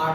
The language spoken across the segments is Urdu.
8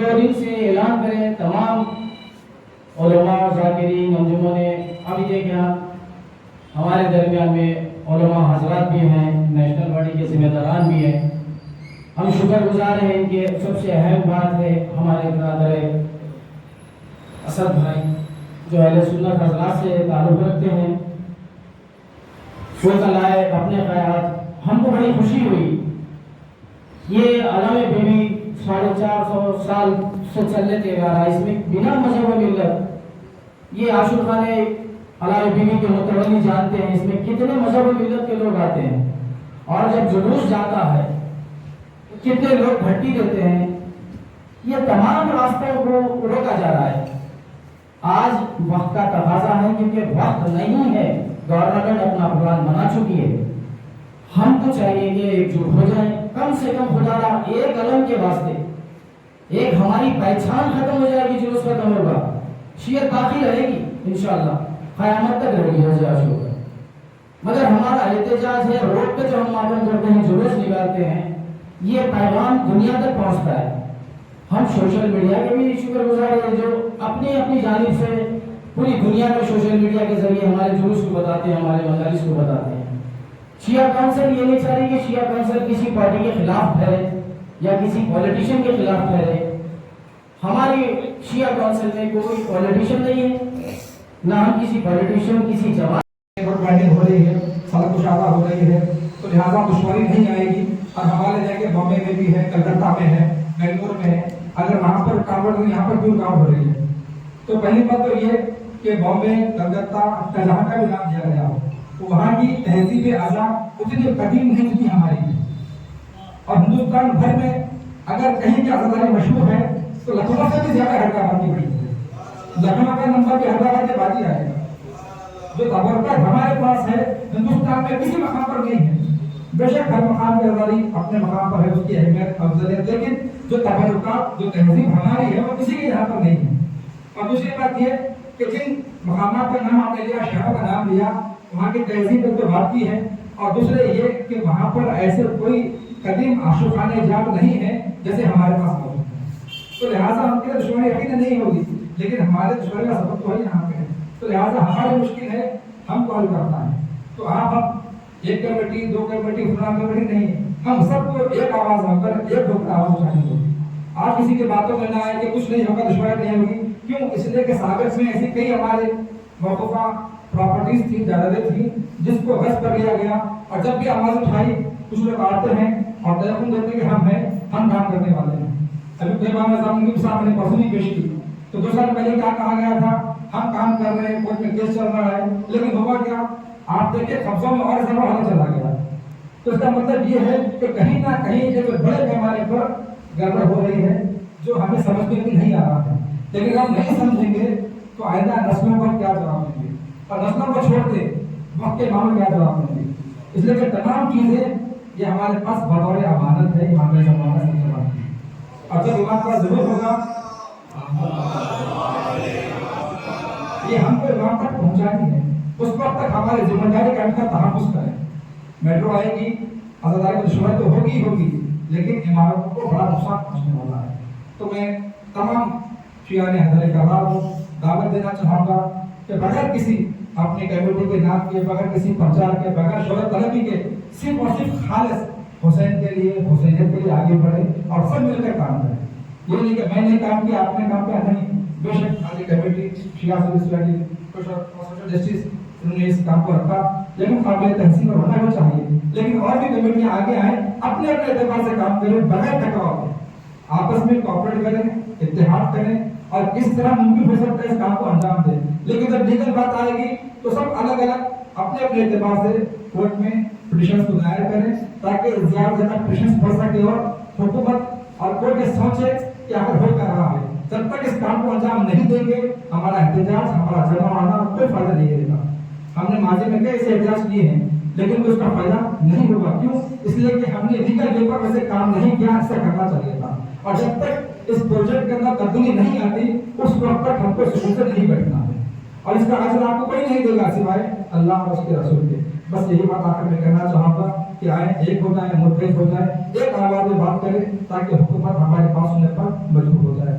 دو دن سے اعلان کریں تمام علماء ذاکرین انجمنیں. ابھی دیکھیں آپ ہمارے درمیان میں علماء حضرات بھی ہیں, نیشنل باڈی کے ذمہ داران بھی ہیں. ہم شکر گزار ہیں کہ سب سے اہم بات ہے ہمارے برادر اسد بھائی جو اہل سنت حضرات سے تعلق رکھتے ہیں, وہ کل آئے اپنے خیالات. ہم کو بڑی خوشی ہوئی. یہ علامہ بیوی 450 سال سے چلنے کے آ رہا ہے, اس میں بنا مذہب و ملت. یہ عاشور خانے علامہ بیوی کے متولی جانتے ہیں اس میں کتنے مذہب و ملت کے لوگ آتے ہیں, اور جب جلوس جاتا ہے کتنے لوگ گھٹی دیتے ہیں. یہ تمام راستوں کو روکا جا رہا ہے. آج وقت کا تقاضا ہے کیونکہ وقت نہیں ہے, گورنمنٹ اپنا پلان بنا چکی ہے. ہم کو چاہیے کہ ایک جٹ ہو جائیں, کم سے کم خدا را ایک علم کے واسطے. ایک ہماری پہچان ختم ہو جائے گی, جلوس ختم ہوگا, شیعت باقی رہے گی انشاءاللہ, قیامت تک رہے گی روز عاشور. مگر ہمارا احتجاج ہے, روڈ پہ جو ہم معلوم کرتے ہیں, جلوس نکالتے ہیں, یہ پیغام دنیا تک پہنچتا ہے. ہم سوشل میڈیا کے بھی شکر گزار ہیں جو اپنی اپنی جانب سے پوری دنیا میں سوشل میڈیا کے ذریعے ہمارے جلوس کو بتاتے ہیں, ہمارے مجالس کو بتاتے ہیں. شیعہ کونسل یہ نہیں چاہ رہی کہ شیعہ کونسل کسی پارٹی کے خلاف ٹھہرے یا کسی پولیٹیشین کے خلاف ٹھہرے. ہماری شیعہ کونسل میں کوئی پولیٹیشین نہیں ہے, نہ ہم کسی پولیٹیشین کسی جماعت ہو رہی ہے, سڑک کشادہ ہو رہی ہے, تو لہٰذا دشواری نہیں آئے گی. اور ہمارے جگہ بامبے میں بھی ہے, کلکتہ میں ہے, بنگلور میں ہے. اگر وہاں پر رکاوٹ ہو, یہاں پر کیوں رکاوٹ ہو رہی ہے؟ تو پہلی بات تو یہ کہ بامبے, کلکتہ, جہاں کا بھی نام دیا گیا ہو, وہاں کی تہذیب اعلیٰ اتنی قدیم نہیں جتنی ہماری. اور ہندوستان بھر میں اگر کہیں کی عزاداری مشہور ہے تو لکھنؤ سے بھی زیادہ حیدرآباد کی بڑی ہے. لکھنؤ کا نمبر بھی حیدرآباد کے بعد ہی آئے گا. جو تبرکت ہمارے پاس ہے ہندوستان میں کسی مقام پر نہیں ہے. بے شک ہر مقام کی عزاداری اپنے مقام پر ہے, اس کی اہمیت افضل ہے, لیکن جو تبرکات, جو تہذیب ہماری ہے وہ کسی کے یہاں پر نہیں ہے. اور دوسری بات یہ کہ جن مقامات کا نام آپ نے لیا, شہروں کا نام لیا, وہاں کی تہذیب ایک تو بات کی ہے, اور دوسرے یہ کہ وہاں پر ایسے کوئی قدیم عاشور خانے جات نہیں ہے جیسے ہمارے پاس موجود ہے. تو لہٰذا ہم کے دشمنی یقین نہیں ہوگی, لیکن ہمارے دشمنی کا سبب تو یہاں پہ ہے. تو لہٰذا ہماری مشکل ہے, ہم کو حل کرنا ہے. تو آپ ہم ایک کمیٹی, دو کمیٹی, فلاں کمیٹی نہیں, ہم سب کو ایک آواز ہو کر ایک ڈھوکر آواز اٹھانی ہوگی. آپ کسی کی باتوں میں نہ آئے کہ کچھ نہیں ہوگا, دشمنی نہیں ہوگی. کیوں؟ اس لیے کہ سابق میں ایسی کئی ہمارے موقوفہ پراپرٹیز تھی, جائیدادیں تھیں جس کو غصب کر لیا گیا, اور جب بھی آواز اٹھائی کچھ لوگ آتے ہیں اور تیقن دیتے کہ ہم ہیں, ہم کام کرنے والے ہیں. ابھی امام اعظم کی صاحب نے پرسوں ہی پیش کی, تو 2 سال پہلے کیا کہا گیا تھا, ہم کام کر رہے ہیں, کورٹ میں کیس چل رہا ہے, لیکن ہوا کیا, آپ دیکھیں قبضوں میں اور زیادہ حالت چلا گیا. تو اس کا مطلب یہ ہے کہ کہیں نہ کہیں ایک بڑے پیمانے پر گڑبڑ ہو رہی ہے جو ہمیں سمجھ میں بھی نہیں آ رہا ہے. لیکن ہم نہیں سمجھیں گے تو آئندہ نسلوں کو کیا جواب دیں گے, اور نسلوں کو چھوڑ دے وقت کے ماں کیا جواب دیں گے. اس لیے کہ تمام چیزیں یہ ہمارے پاس بطور امانت ہے, امام زمانہ سے جواب ہے. اور جب امام کا ضرور ہوگا یہ ہم کو امام تک پہنچانی ہے, اس وقت تک ہمارے ذمہ داری کا تحفظ کریں. میٹرو آئے گی, عزاداری کی دشمنی تو ہوگی, لیکن عمارتوں کو بڑا نقصان پہنچنے والا ہے. تو میں تمام شیعہ حیدر کرار کو دعوت دینا چاہوں گا کہ بغیر کسی اپنی کمیونٹی کے نام کے, بغیر کسی پرچار کے, بغیر شہرت طلبی کے, صرف اور صرف خالص حسین کے لیے, حسینیت کے لیے آگے بڑھے اور سب مل کر کام کریں. یہ نہیں کہ میں نے کام کیا, آپ نے کام کیا, نہیں. بے شک آگے کمیٹی شیعہ سوسائٹی سوشل جسٹس انہوں نے اس کام کو رکھا, لیکن قابل تحسین ہونا بھی چاہیے. لیکن اور بھی کمیٹیاں آگے آئیں, اپنے اپنے اعتبار سے کام کریں, بغیر ٹکراؤ کے آپس میں کوآپریٹ کریں, اتحاد کریں, اور کس طرح ممکن ہو سکتا ہے اس کام کو انجام دیں. لیکن جب لیگل بات آئے گی تو سب الگ الگ اپنے اپنے اعتبار سے کورٹ میں پٹیشنز کو دائر کریں, تاکہ زیادہ سے زیادہ پٹیشنز پڑھ سکے اور حکومت اور کورٹ یہ سوچے کہ آخر ہو کر رہا ہے. جب تک اس کام کو انجام نہیں دیں گے, ہمارا احتجاج, ہمارا جمع آنا کوئی فائدہ نہیں دے گا. ہم نے ماضی میں کئی ایسے احتجاج کیے ہیں, لیکن اس کا فائدہ نہیں ہوگا. کیوں؟ اس لیے کہ ہم نے لیگل پیپر میں سے کام نہیں کیا, اس سے کرنا چاہیے تھا. اور جب تک اس پروجیکٹ کے اندر تبدیلی نہیں آتی, اس وقت تک ہم کو سکون سے نہیں بیٹھنا ہے. اور اس کا اجر آپ کو کوئی نہیں دے گا سوائے اللہ اور اس کے رسول کے. بس یہی بات آخر میں کہنا چاہوں گا کہ آئیں, ایک ہو جائیں, متحد ہو جائیں, ایک آواز میں بات کریں, تاکہ حکومت ہمارے پاس سننے پر مجبور ہو جائے.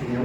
CM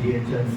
GHMC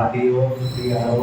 RDO, PRO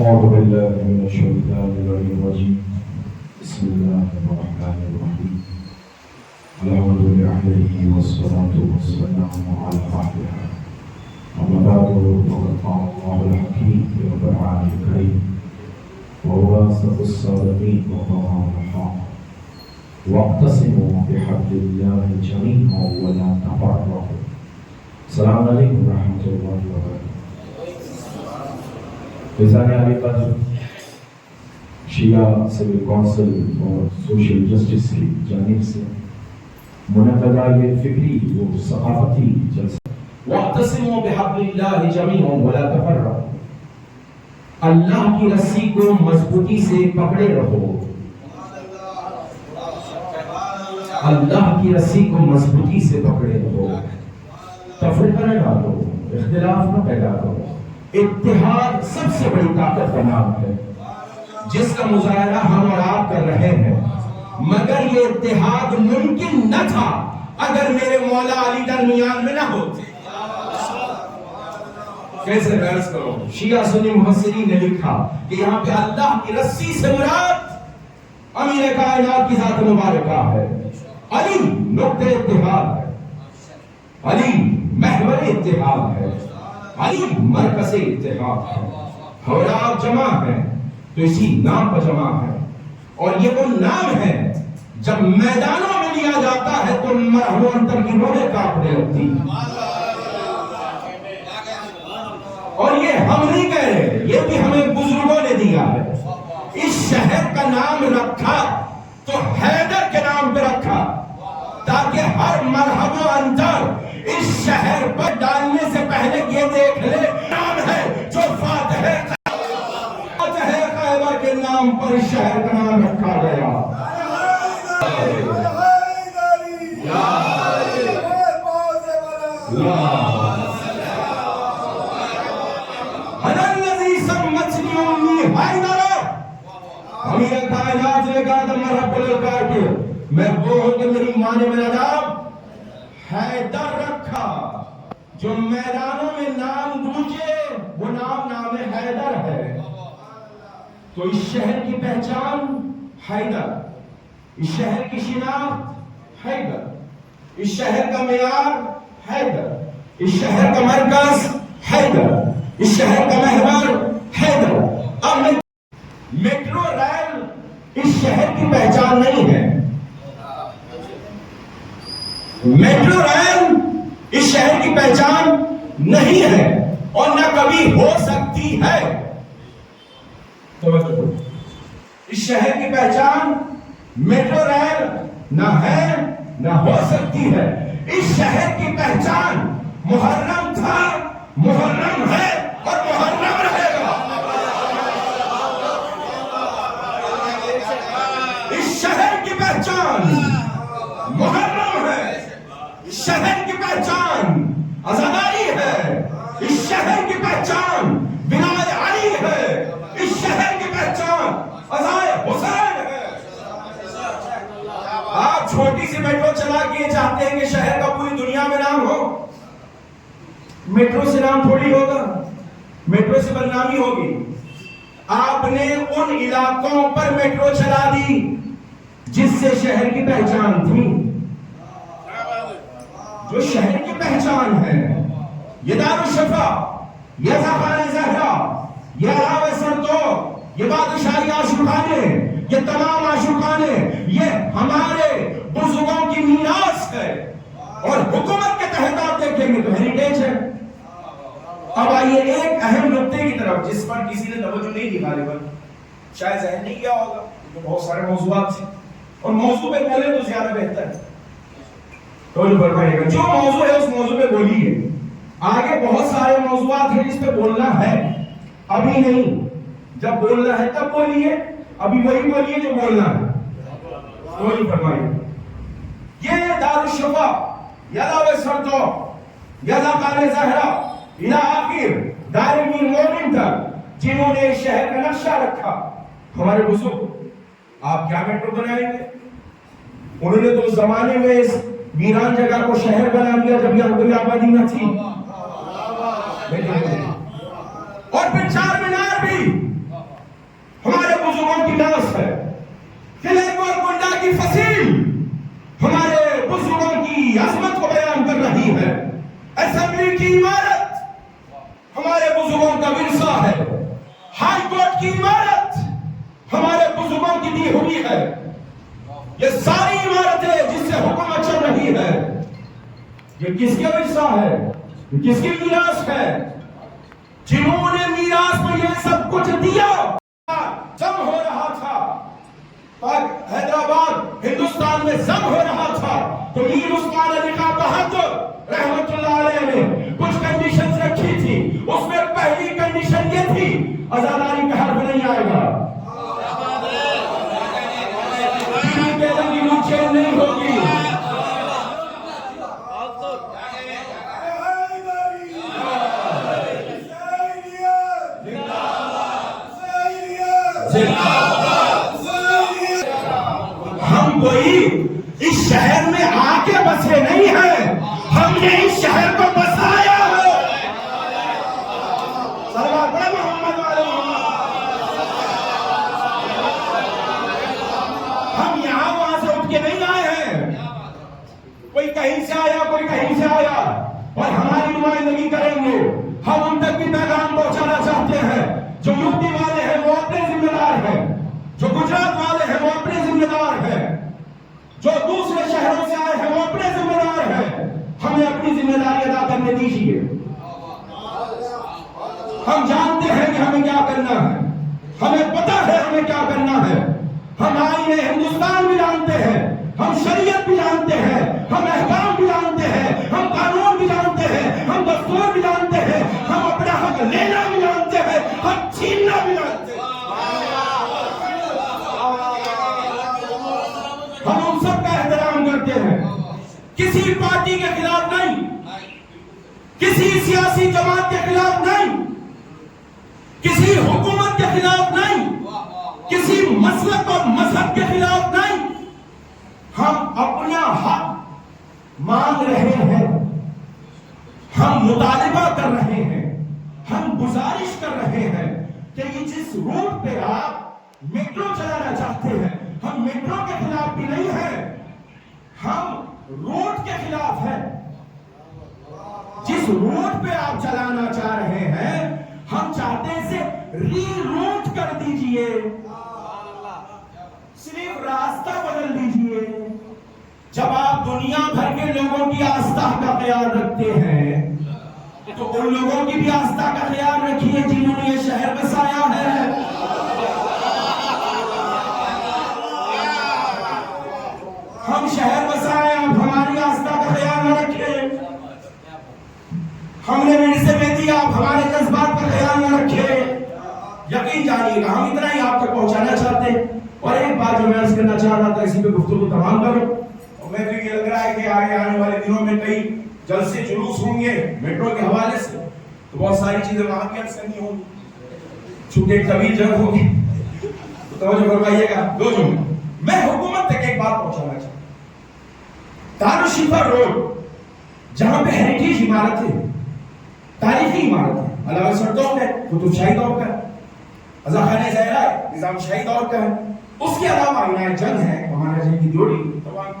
أعوذ بالله من الشيطان الرجيم بسم الله الرحمن الرحيم الحمد لله والصلاة والسلام على رسولها أما بعد فقد قال الله الحكيم في القرآن الكريم وهو أصدق الصادقين وهو الحق واعتصموا بحبل الله جميعا ولا تفرقوا. السلام عليكم ورحمة الله وبركاته. فیضان علی قدر شیعہ سول کونسل اور سوشل جسٹس کی جانب سے منعقدہ یہ فکری و ثقافتی جلسہ واعتصموا بحبل اللہ جمیعا ولا تفرقوا. اللہ کی رسی کو مضبوطی سے پکڑے رہو. اللہ کی رسی کو مضبوطی سے پکڑے رہو. تفرقہ نہ ڈالو، اختلاف نہ پیدا کرو. اتحاد سب سے بڑی طاقت کا نام ہے جس کا مظاہرہ ہم اور آپ کر رہے ہیں. مگر یہ اتحاد ممکن نہ تھا اگر میرے مولا علی درمیان میں نہ ہوتے. کیسے بحث کرو؟ شیعہ سنی مفسرین نے لکھا کہ یہاں پہ اللہ کی رسی سے مراد امیر کائنات کی ذات مبارکہ ہے. علی نقطہ اتحاد ہے، علی محور اتحاد ہے، علی مرکز اتحاد ہے. اور آپ جمع ہیں تو اسی نام پر جمع ہے. اور یہ وہ نام ہے جب میدانوں میں لیا جاتا ہے تو مرحوم انتر کی روحیں کانپنے لگتی. اور یہ ہم نہیں کہہ رہے، یہ بھی ہمیں بزرگوں نے دیا ہے. اس شہر کا نام رکھا تو حیدر کے نام پہ رکھا تاکہ ہر مرحبا انتر اس شہر پر ڈالنے سے پہلے یہ دیکھ لے نام ہے جو فاتح خیبر کے نام پر اس شہر کا نام رکھا گیا. امیر کائنات نے کہا تھا رب الکائنات میں وہ ہوں کہ میری ماں نے میرا نام حیدر رکھا. جو میدانوں میں نام گونجے وہ نام حیدر ہے. تو اس شہر کی پہچان حیدر، اس شہر کی شناخت حیدر، اس شہر کا معیار حیدر، اس شہر کا مرکز حیدر، اس شہر کا محور حیدر. اب میٹرو ریل اس شہر کی پہچان نہیں ہے. میٹرو ریل اس شہر کی پہچان نہیں ہے اور نہ کبھی ہو سکتی ہے. اس شہر کی پہچان میٹرو ریل نہ ہے نہ ہو سکتی ہے. اس شہر کی پہچان محرم تھا، محرم ہے اور محرم رہے گا. اس شہر کی پہچان محرم ہے، اس شہر کی پہچان عزاداری ہے، اس شہر کی پہچان بنائے علی ہے، اس شہر کی پہچان عزائے حسین ہے. آپ چھوٹی سی میٹرو چلا کے چاہتے ہیں کہ شہر کا پوری دنیا میں نام ہو. میٹرو سے نام تھوڑی ہوگا، میٹرو سے بدنامی ہوگی. آپ نے ان علاقوں پر میٹرو چلا دی جس سے شہر کی پہچان تھی. جو شہر کی پہچان ہے، یہ دارالشفا، یہ زاخانہ زہرا، یہ راوے سرتو، یہ بادشاہی عاشقانے، یہ تمام عاشقانے، یہ ہمارے بزرگوں کی میراث ہے. اور حکومت کے تحت آپ دیکھیں گے تو ہیریٹیج ہے. اب آئیے ایک اہم نقطے کی طرف جس پر کسی نے توجہ نہیں دی، غالباً شاید ذہن نہیں کیا ہوگا کیونکہ بہت سارے موضوعات تھے اور موضوع پہ بولے تو زیادہ بہتر ہے. توجہ فرمائیے گا، جو موضوع ہے اس موضوع پہ بولیے. آگے بہت سارے موضوعات ہیں جس پہ بولنا ہے، ابھی نہیں. جب بولنا ہے تب بولیے، ابھی وہی بولیے جو بولنا ہے. توجہ فرمائیے. یہ دارالشفا، یا راوے سرتو، یا زاخانہ زہرا، الى آخر دائرۃ المومن تک جنہوں نے شہر کا نقشہ رکھا، ہمارے بزرگ. آپ کیا میٹرو بنائیں گے؟ انہوں نے تو اس زمانے میں اس ویران جگہ کو شہر بنا دیا جب یہاں کوئی آبادی نہ تھی. اور پھر چار مینار بھی ہمارے بزرگوں کی ناس ہے. قلعہ گولکنڈہ کی فصیل ہمارے بزرگوں کی عظمت کو بیان کر رہی ہے. اسمبلی کی عمارت ہمارے بزرگوں کا ورثہ ہے. ہائی کورٹ کی عمارت ہمارے بزرگوں کی دی ہوئی ہے. یہ ساری عمارتیں جس سے حکومت چل رہی ہے، یہ کس کے ورثہ ہے؟ یہ کس کی میراث ہے؟ جنہوں نے میراث میں یہ سب کچھ دیا. جنگ ہو رہا تھا، حیدرآباد ہندوستان میں جنگ ہو رہا تھا تو میر عثمان علی خان بہادر رحمت اللہ علیہ نے کچھ کنڈیشنز رکھی تھی. اس میں پہلی کنڈیشن یہ تھی، عزاداری کا حرف نہیں آئے گا، چین نہیں ہوگی. ہم کوئی اس شہر میں آ کے بسے نہیں ہیں، ہم نے اس شہر کو بسایا ہے. ہم یہاں وہاں سے اٹھ کے نہیں آئے ہیں. کوئی کہیں سے آیا، کوئی کہیں سے آیا اور ہماری نمائندگی کریں گے. ہم ان تک بھی پیغام پہنچانا چاہتے ہیں. جو یو پی والے ہیں وہ اپنے ذمہ دار ہیں، جو گجرات والے ہیں وہ اپنے ذمہ دار ہیں، جو دوسرے شہروں سے آئے ہیں وہ اپنے ذمہ دار ہیں. ہمیں اپنی ذمہ داری ادا کرنے دیجیے. ہم جانتے ہیں کہ ہمیں کیا کرنا ہے، ہمیں پتا ہے ہمیں کیا کرنا ہے. ہم آئین ہندوستان بھی جانتے ہیں، ہم شریعت بھی جانتے ہیں، ہم احکام بھی جانتے ہیں، ہم قانون بھی جانتے ہیں، ہم دستور بھی جانتے ہیں، ہم اپنا حق لینا بھی جانتے ہیں، ہم چھیننا بھی جانتے ہیں. ہم ان سب کا احترام کرتے ہیں. کسی پارٹی کے خلاف نہیں، کسی سیاسی جماعت کے خلاف نہیں، کسی حکومت کے خلاف نہیں، کسی مسلک اور مذہب کے خلاف نہیں. مانگ رہے ہیں، ہم مطالبہ کر رہے ہیں، ہم گزارش کر رہے ہیں کہ یہ جس روٹ پہ آپ میٹرو چلانا چاہتے ہیں، ہم میٹرو کے خلاف بھی نہیں ہیں، ہم روٹ کے خلاف ہیں۔ جس روٹ پہ آپ چلانا چاہ رہے ہیں ہم چاہتے ہیں اسے ری روٹ کر دیجئے، صرف راستہ بدل دیجئے۔ جب آپ دنیا بھر کے لوگوں کی آستھا کا خیال رکھتے ہیں تو ان لوگوں کی بھی آستھا کا خیال رکھیے جنہوں نے یہ شہر بسایا ہے۔ ہم شہر بسائے، آپ ہماری آستھا کا خیال نہ رکھیں۔ ہم نے میڈ سے بیٹی، آپ ہمارے جذبات کا خیال نہ رکھیں۔ یقین جانیے گا ہم اتنا ہی آپ تک پہنچانا چاہتے ہیں۔ اور ایک بات جو میں عرض کرنا چاہ رہا تھا، اسی پہ گفتگو تمام کروں، اور میں تو یہ لگ رہا ہے کہ آنے والے دنوں میں کئی جلسے جلوس ہوں گے میٹرو کے حوالے سے، تو بہت ساری چیزیں وہاں کی عرض کرنی ہوں گی، چونکہ ایک طویل جنگ ہوگی، تو توجہ فرمائیے گا۔ دو جملے میں حکومت تک ایک بات پہنچانا چاہتا ہوں۔ دارالشفا روڈ جہاں پہ ہیریٹیج عمارت ہے، تاریخی عمارت ہے، علامہ سردوق ہے، قطب شاہی دور کا ہے، رضا خانہ زہرا ہے، نظام شاہی دور کا ہے، اس کے علاوہ عنایت جنگ ہے، ہمارا جنگ کی جوڑی، تمام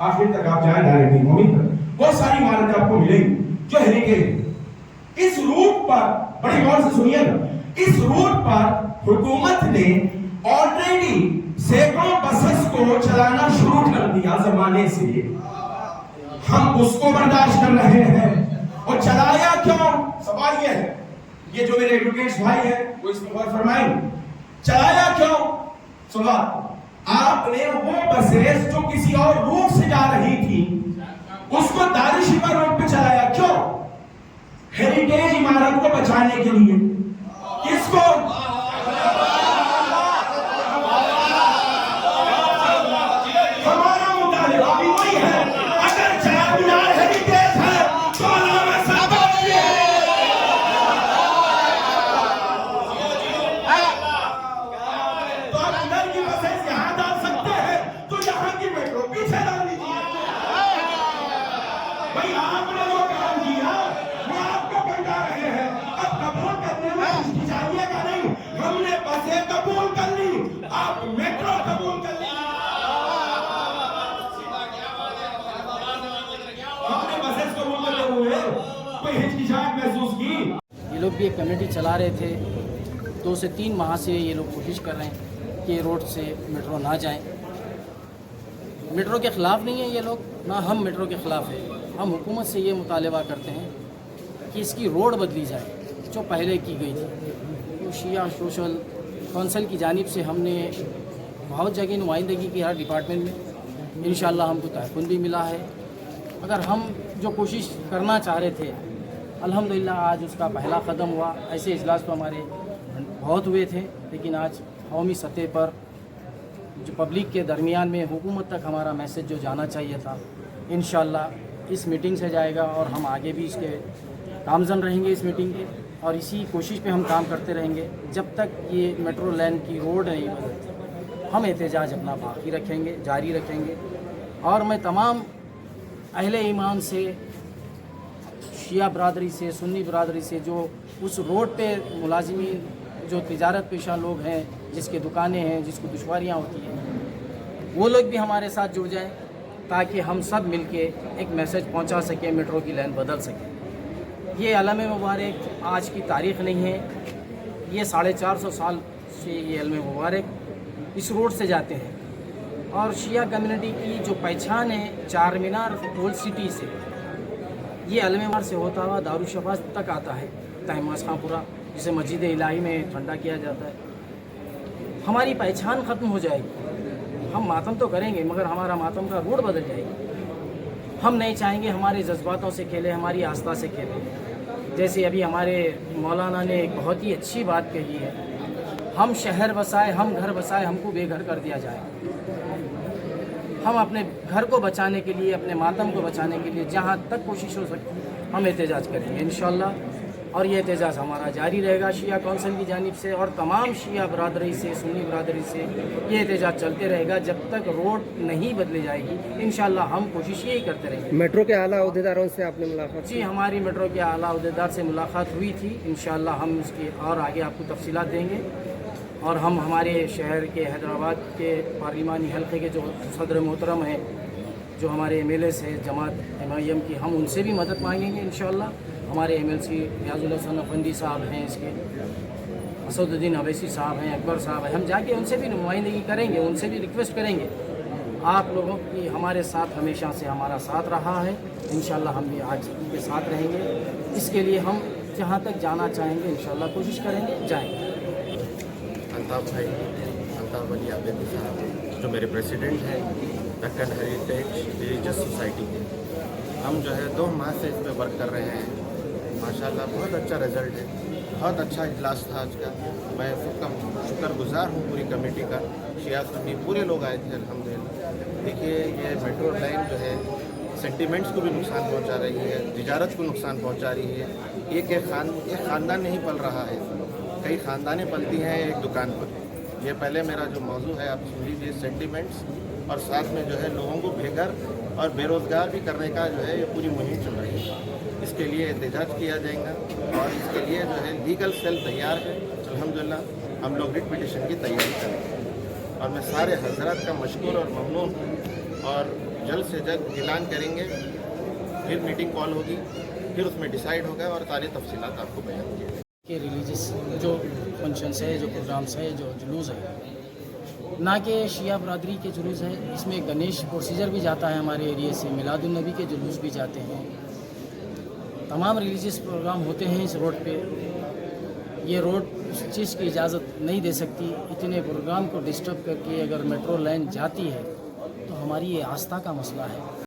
آخر تک آپ جائیں ڈائریکٹلی مومن پر بہت ساری عمارتیں آپ کو ملیں گی جو ہیریٹیج ہے۔ اس روٹ پر بڑی غور سے سنیے گا، اس روٹ پر حکومت نے آلریڈی سینکڑوں بسز کو چلانا شروع کر دیا زمانے سے، ہم اس کو برداشت کر رہے ہیں۔ اور چلایا کیوں؟ سوال یہ ہے، یہ جو میرے ایڈوکیٹس بھائی ہیں وہ اس پر غور فرمائیں، چلایا کیوں؟ سوال، آپ نے وہ بسیں جو کسی اور روٹ سے جا رہی تھی اس کو دارالشفا روڈ پہ چلایا کیوں؟ ہیریٹیج عمارت کو بچانے کے لیے۔ کس کو؟ ہمارا مطالبہ بھی وہی ہے، اگر چار مینار ہیریٹیج ہے تو علامہ سردوق بھی ہے۔ تو آپ ادھر کی بسیں یہاں ڈال سکتے ہیں تو یہاں کی میٹرو پیچھے ڈال دیجیے۔ بھائی آپ نے جو کام کیا وہ آپ کو بتا رہے ہیں، اب قبول کرنے میں ہچکچائیے گا نہیں۔ ہم نے بسیں قبول کر لی، آپ میٹرو قبول کر لی۔ ہم نے بسیں قبول کرتے ہوئے کوئی ہچکچاہٹ محسوس کی؟ یہ لوگ بھی ایک کمیٹی چلا رہے تھے، 2 سے 3 ماہ سے یہ لوگ کوشش کر رہے ہیں کہ روڈ سے میٹرو نہ جائیں۔ میٹرو کے خلاف نہیں ہیں یہ لوگ، نہ ہم میٹرو کے خلاف ہیں۔ ہم حکومت سے یہ مطالبہ کرتے ہیں کہ اس کی روڈ بدلی جائے جو پہلے کی گئی تھی۔ تو شیعہ سوشل کونسل کی جانب سے ہم نے بہت جگہ نمائندگی کی، ہر ڈپارٹمنٹ میں انشاءاللہ ہم کو تحفظ بھی ملا ہے۔ اگر ہم جو کوشش کرنا چاہ رہے تھے الحمدللہ آج اس کا پہلا قدم ہوا۔ ایسے اجلاس تو ہمارے بہت ہوئے تھے، لیکن آج قومی سطح پر جو پبلک کے درمیان میں حکومت تک ہمارا میسج جو جانا چاہیے تھا، انشاءاللہ اس میٹنگ سے جائے گا، اور ہم آگے بھی اس کے کامزن رہیں گے اس میٹنگ کے، اور اسی کوشش پہ ہم کام کرتے رہیں گے جب تک یہ میٹرو لائن کی روڈ نہیں بدلتی۔ ہم احتجاج اپنا باقی رکھیں گے، جاری رکھیں گے۔ اور میں تمام اہل ایمان سے، شیعہ برادری سے، سنی برادری سے، جو اس روڈ پہ ملازمین جو تجارت پیشہ لوگ ہیں، جس کے دکانیں ہیں، جس کو دشواریاں ہوتی ہیں، وہ لوگ بھی ہمارے ساتھ جڑ جائیں تاکہ ہم سب مل کے ایک میسج پہنچا سکیں، میٹرو کی لائن بدل سکیں۔ یہ علم مبارک آج کی تاریخ نہیں ہے، یہ 450 سال سے یہ علم مبارک اس روڈ سے جاتے ہیں، اور شیعہ کمیونٹی کی جو پہچان ہے چار مینار اولڈ سٹی سے، یہ علم مبارک سے ہوتا ہوا دارالشفا تک آتا ہے، تہماس خاں پورہ جسے مسجد الہی میں ٹھنڈا کیا جاتا ہے۔ ہماری پہچان ختم ہو جائے گی، ہم ماتم تو کریں گے مگر ہمارا ماتم کا روڈ بدل جائے گی۔ ہم نہیں چاہیں گے ہمارے جذباتوں سے کھیلے، ہماری آستھا سے کھیلے۔ جیسے ابھی ہمارے مولانا نے ایک بہت ہی اچھی بات کہی ہے، ہم شہر بسائے، ہم گھر بسائے، ہم کو بے گھر کر دیا جائے۔ ہم اپنے گھر کو بچانے کے لیے، اپنے ماتم کو بچانے کے لیے جہاں تک کوشش ہو سکتی ہم احتجاج کریں گے انشاءاللہ۔ اور یہ احتجاج ہمارا جاری رہے گا شیعہ کونسل کی جانب سے اور تمام شیعہ برادری سے سنی برادری سے یہ احتجاج چلتے رہے گا جب تک روڈ نہیں بدلی جائے گی. انشاءاللہ ہم کوشش یہی کرتے رہیں گے. میٹرو کے اعلیٰ عہدیداروں سے آپ نے ملاقات کی؟ جی ہماری میٹرو کے اعلیٰ عہدیدار سے ملاقات ہوئی تھی. انشاءاللہ ہم اس کی اور آگے آپ کو تفصیلات دیں گے. اور ہم ہمارے شہر کے حیدرآباد کے پارلیمانی حلقے کے جو صدر محترم ہیں جو ہمارے ایم ایل ایس ہیں جماعت MIM کی ہم ان سے بھی مدد مانگیں گے انشاءاللہ. ہمارے MLC ریاض الحسن افندی صاحب ہیں اس کے اسد الدین اویسی صاحب ہیں اکبر صاحب ہیں ہم جا کے ان سے بھی نمائندگی کریں گے ان سے بھی ریکویسٹ کریں گے. آپ لوگوں کی ہمارے ساتھ ہمیشہ سے ہمارا ساتھ رہا ہے انشاءاللہ ہم بھی آج ان کے ساتھ رہیں گے. اس کے لیے ہم جہاں تک جانا چاہیں گے انشاءاللہ کوشش کریں گے جائیں گے. الطاف بھائی الطاف علی عابدی صاحب جو میرے پریسیڈنٹ ہیں دکن ہیریٹیج ریلیجس سوسائٹی کے ہم جو ہے 2 ماہ سے اس پہ ورک کر رہے ہیں. ماشاءاللہ بہت اچھا رزلٹ ہے. بہت اچھا اجلاس تھا آج کا. میں سب کا شکر گزار ہوں پوری کمیٹی کا. شیعہ سنی پورے لوگ آئے تھے الحمدللہ. دیکھیے یہ میٹرو لائن جو ہے سینٹیمنٹس کو بھی نقصان پہنچا رہی ہے تجارت کو نقصان پہنچا رہی ہے. ایک خاندان نہیں پل رہا ہے کئی خاندانیں پلتی ہیں ایک دکان پر. یہ پہلے میرا جو موضوع ہے آپ سن لیجیے سینٹیمنٹس اور ساتھ میں جو ہے لوگوں کو بے گھر اور بے روزگار بھی کرنے کا جو ہے یہ پوری مہم چل رہی ہے. اس کے لیے احتجاج کیا جائے گا اور اس کے لیے جو ہے لیگل سیل تیار ہے. الحمدللہ ہم لوگ ریٹ پٹیشن کی تیاری کریں گے اور میں سارے حضرات کا مشکور اور ممنون ہوں اور جلد سے جلد اعلان کریں گے. پھر میٹنگ کال ہوگی پھر اس میں ڈیسائیڈ ہوگا اور ساری تفصیلات آپ کو بیان کی جائیں گی. کہ ریلیجس جو فنکشنس ہے جو پروگرامس ہے جو جلوس ہے نہ کہ شیعہ برادری کے جلوس ہے. اس میں گنیش پروسیجر بھی جاتا ہے ہمارے ایریے سے. میلاد النبی کے جلوس بھی جاتے ہیں. تمام ریلیجیس پروگرام ہوتے ہیں اس روڈ پہ. یہ روڈ اس چیز کی اجازت نہیں دے سکتی. اتنے پروگرام کو ڈسٹرب کر کے اگر میٹرو لائن جاتی ہے تو ہماری یہ آستھا کا مسئلہ ہے.